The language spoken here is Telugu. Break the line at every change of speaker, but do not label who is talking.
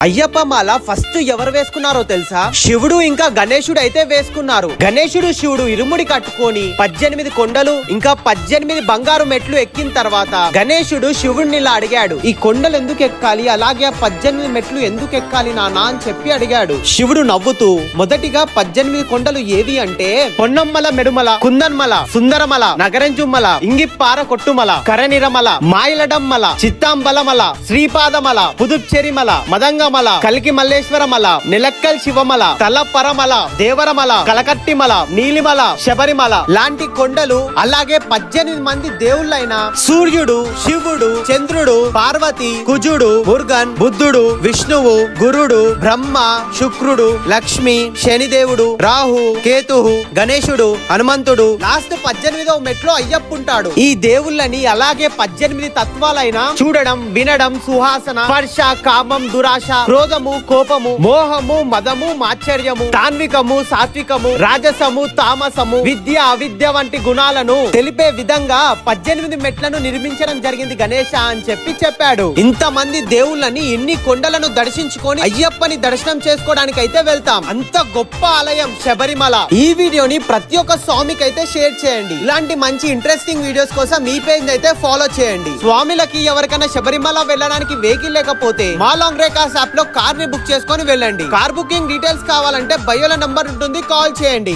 అయ్యప్ప మాల ఫస్ట్ ఎవరు వేసుకున్నారో తెలుసా? శివుడు ఇంకా గణేశుడు అయితే వేసుకున్నారు. గణేశుడు శివుడు ఇరుముడి కట్టుకొని 18 కొండలు ఇంకా 18 బంగారు మెట్లు ఎక్కిన తర్వాత గణేశుడు శివుడిని ఇలా అడిగాడు, ఈ కొండలు ఎందుకు ఎక్కాలి, అలాగే 18 మెట్లు ఎందుకు ఎక్కాలి నానా అని చెప్పి అడిగాడు. శివుడు నవ్వుతూ మొదటిగా 18 కొండలు ఏవి అంటే పొన్నమ్మల మెడుమల, కుందన్మల, సుందరమల, నగరంజుమ్మల, ఇంగిప్పార కొట్టుమల, కరనిరమల, మాయిలడమ్మల, చిత్తాంబలమల, శ్రీపాదమల, పుదుచ్చేరిమల, మదంగ కల్కి మల్లేశ్వరమల, నిలక్కల్ శివమల, తలపరమల, దేవరమల, కలకట్టిమల, నీలిమల, శబరిమల లాంటి కొండలు. అలాగే 18 మంది దేవుళ్ళైన సూర్యుడు, శివుడు, చంద్రుడు, పార్వతి, కుజుడు, మురుగన్, బుద్ధుడు, విష్ణువు, గురుడు, బ్రహ్మ, శుక్రుడు, లక్ష్మి, శనిదేవుడు, రాహు, కేతువు, గణేశుడు, హనుమంతుడు, లాస్ట్ 18వ మెట్లో అయ్యప్పుంటాడు. ఈ దేవుళ్ళని అలాగే 18 తత్వాలైన చూడడం, వినడం, సుహాసన, స్పర్శ, కామం, దురాశ, క్రోధము, కోపము, మోహము, మదము, మాత్సర్యము, తాన్వికము, సాత్వికము, రాజసము, తామసము, విద్య, అవిద్య వంటి గుణాలను తెలిపే విధంగా 18 మెట్లను నిర్మించడం జరిగింది గణేశ అని చెప్పాడు. ఇంతమంది దేవుళ్ళని ఇన్ని కొండలను దర్శించుకొని అయ్యప్పని దర్శనం చేసుకోవడానికి అయితే వెళ్తాం. అంత గొప్ప ఆలయం శబరిమల. ఈ వీడియోని ప్రతి ఒక్క స్వామికి అయితే షేర్ చేయండి. ఇలాంటి మంచి ఇంట్రెస్టింగ్ వీడియోస్ కోసం మీ పేజ్ అయితే ఫాలో చేయండి. స్వామిలకి ఎవరికైనా శబరిమల వెళ్ళడానికి వెహికల్ లేకపోతే మా లాంగ్ రేకాస్ యాప్ లో కార్ ని బుక్ చేసుకొని వెళ్ళండి. కార్ బుకింగ్ డీటెయిల్స్ కావాలంటే బయోల నంబర్ ఉంటుంది, కాల్ చేయండి.